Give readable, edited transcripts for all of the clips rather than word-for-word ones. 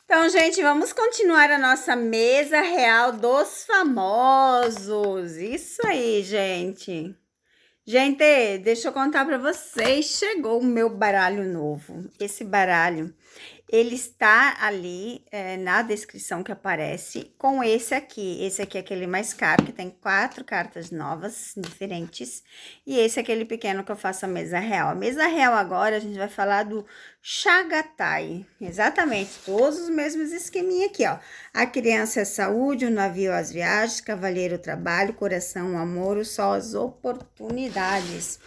Então, gente, vamos continuar a nossa mesa real dos famosos. Isso aí, gente. Gente, deixa eu contar para vocês. Chegou o meu baralho novo. Esse baralho, ele está ali na descrição que aparece com esse aqui. Esse aqui é aquele mais caro, que tem 4 cartas novas, diferentes. E esse é aquele pequeno que eu faço a mesa real. A mesa real agora a gente vai falar do Chagatai. Exatamente, todos os mesmos esqueminha aqui, ó. A criança é saúde, o navio as viagens, cavaleiro o trabalho, coração o amor, o sol as oportunidades.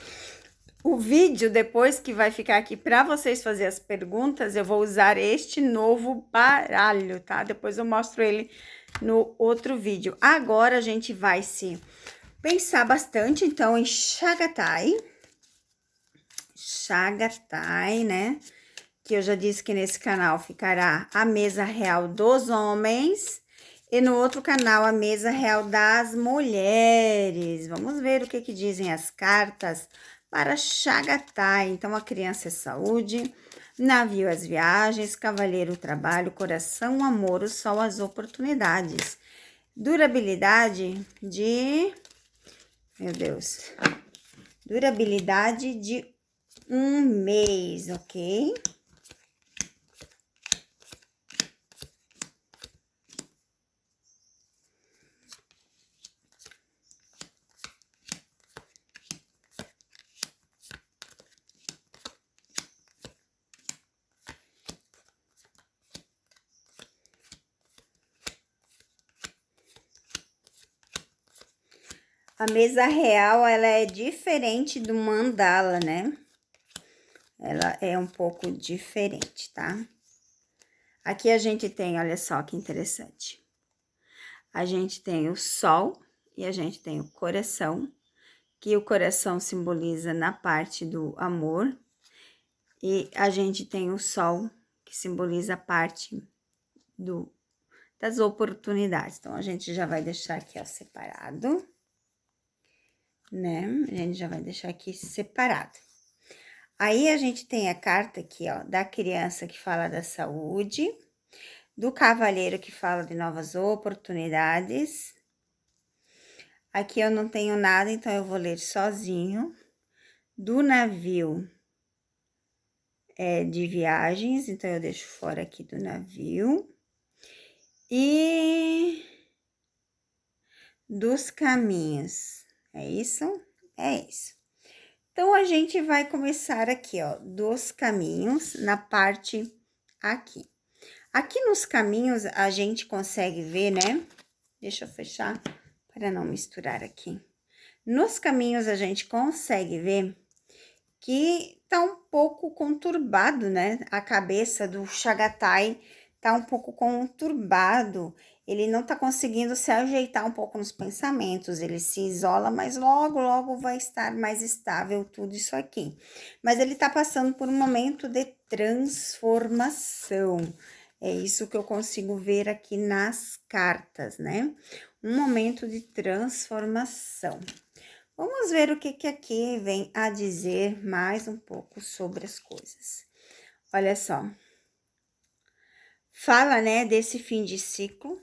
O vídeo, depois que vai ficar aqui para vocês fazer as perguntas, eu vou usar este novo baralho, tá? Depois eu mostro ele no outro vídeo. Agora a gente vai se pensar bastante, então, em Chagatai. Chagatai, né? Que eu já disse que nesse canal ficará a mesa real dos homens e no outro canal a mesa real das mulheres. Vamos ver o que dizem as cartas para Chagatai. Então, a criança é saúde, navio as viagens, cavaleiro o trabalho, coração o amor, o sol as oportunidades. Durabilidade de... Meu Deus. Durabilidade de 1 mês, ok? A mesa real, ela é diferente do mandala, né? Ela é um pouco diferente, tá? Aqui a gente tem, olha só que interessante. A gente tem o sol e a gente tem o coração, que o coração simboliza na parte do amor. E a gente tem o sol, que simboliza a parte das oportunidades. Então, a gente já vai deixar aqui, ó, separado. Né? A gente já vai deixar aqui separado. Aí, a gente tem a carta aqui, ó, da criança que fala da saúde, do cavaleiro que fala de novas oportunidades. Aqui eu não tenho nada, então eu vou ler sozinho. Do navio de viagens, então eu deixo fora aqui do navio. E dos caminhos, é isso? É isso. Então, a gente vai começar aqui, ó, dos caminhos, na parte aqui. Aqui nos caminhos, a gente consegue ver, né? Deixa eu fechar para não misturar aqui. Nos caminhos, a gente consegue ver que tá um pouco conturbado, né? A cabeça do Chagatai tá um pouco conturbado. Ele não tá conseguindo se ajeitar um pouco nos pensamentos, ele se isola, mas logo, logo vai estar mais estável tudo isso aqui. Mas ele tá passando por um momento de transformação. É isso que eu consigo ver aqui nas cartas, né? Um momento de transformação. Vamos ver o que aqui vem a dizer mais um pouco sobre as coisas. Olha só. Fala, né, desse fim de ciclo.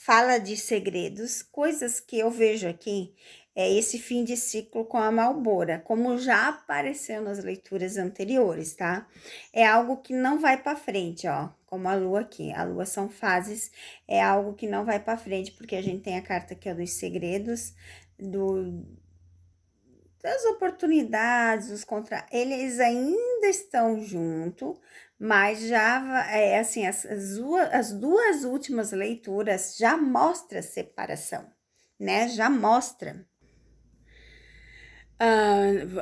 Fala de segredos, coisas que eu vejo aqui. É esse fim de ciclo com a Malbora, como já apareceu nas leituras anteriores, tá? É algo que não vai para frente, ó, como a lua aqui. A lua são fases, é algo que não vai para frente, porque a gente tem a carta aqui, ó, dos segredos, das oportunidades, os contra... Eles ainda estão junto, mas já, assim, as duas últimas leituras já mostra separação, né? Já mostra.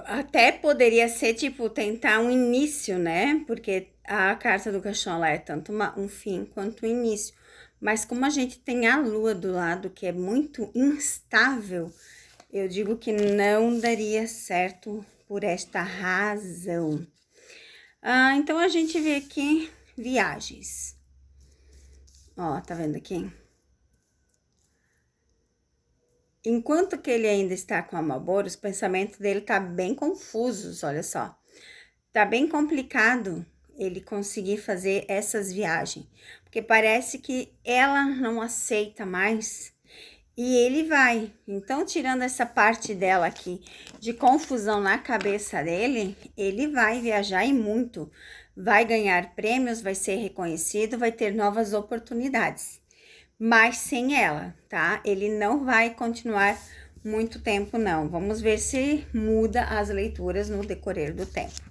Até poderia ser, tipo, tentar um início, né? Porque a carta do caixão, ela é tanto um fim quanto um início. Mas como a gente tem a lua do lado, que é muito instável, eu digo que não daria certo por esta razão. Então, a gente vê aqui viagens. Ó, tá vendo aqui? Enquanto que ele ainda está com a Malboro, os pensamentos dele tá bem confusos, olha só. Tá bem complicado. ele conseguir fazer essas viagens, porque parece que ela não aceita mais e ele vai. Então, tirando essa parte dela aqui de confusão na cabeça dele, ele vai viajar e muito, vai ganhar prêmios, vai ser reconhecido, vai ter novas oportunidades, mas sem ela, tá? Ele não vai continuar muito tempo, não. Vamos ver se muda as leituras no decorrer do tempo.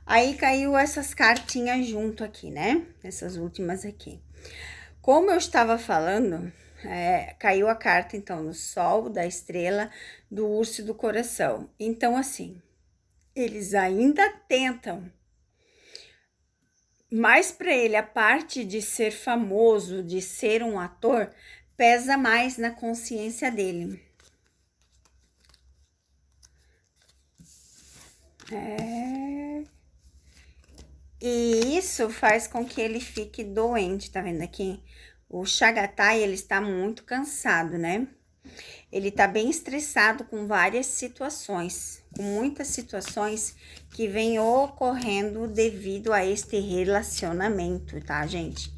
Aí caiu essas cartinhas junto aqui, né? Essas últimas aqui. Como eu estava falando, caiu a carta, então, do sol, da estrela, do urso e do coração. Então, assim, eles ainda tentam. Mas para ele, a parte de ser famoso, de ser um ator, pesa mais na consciência dele. E isso faz com que ele fique doente, tá vendo aqui? O Chagatai, ele está muito cansado, né? Ele tá bem estressado com várias situações, com muitas situações que vêm ocorrendo devido a este relacionamento, tá, gente?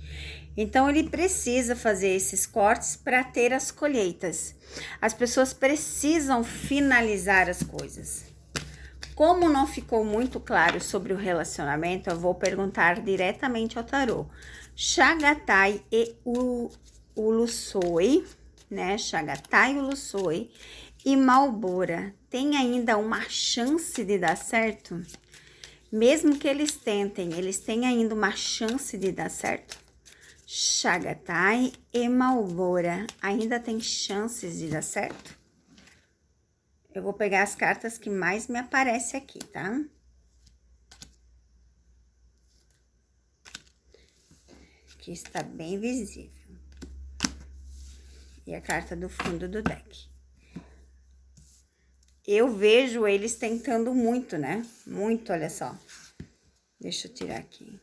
Então, ele precisa fazer esses cortes para ter as colheitas. As pessoas precisam finalizar as coisas. Como não ficou muito claro sobre o relacionamento, eu vou perguntar diretamente ao tarô. Chagatai e Ulusoi, né? Chagatai, Ulusoi e Malbora tem ainda uma chance de dar certo? Mesmo que eles tentem, eles têm ainda uma chance de dar certo? Chagatai e Malbora ainda tem chances de dar certo? Eu vou pegar as cartas que mais me aparecem aqui, tá? Aqui está bem visível. E a carta do fundo do deck. Eu vejo eles tentando muito, né? Muito, olha só. Deixa eu tirar aqui.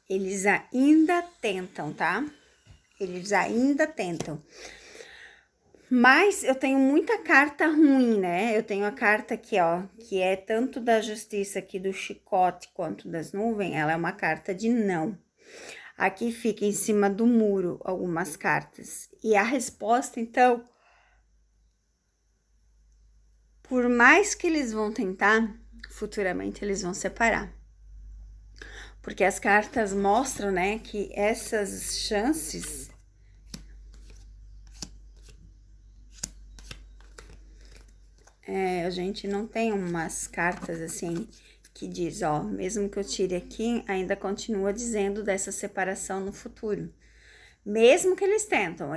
Eles ainda tentam, tá? Eles ainda tentam. Mas eu tenho muita carta ruim, né? Eu tenho a carta aqui, ó, que é tanto da justiça aqui do chicote quanto das nuvens, ela é uma carta de não. Aqui fica em cima do muro algumas cartas. E a resposta, então, por mais que eles vão tentar, futuramente eles vão separar. Porque as cartas mostram, né, que essas chances a gente não tem umas cartas assim que diz, ó, mesmo que eu tire aqui, ainda continua dizendo dessa separação no futuro. Mesmo que eles tentam,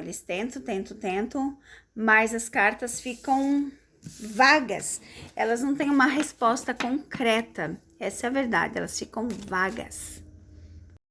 tentam, mas as cartas ficam vagas. Elas não têm uma resposta concreta. Essa é a verdade, elas ficam vagas.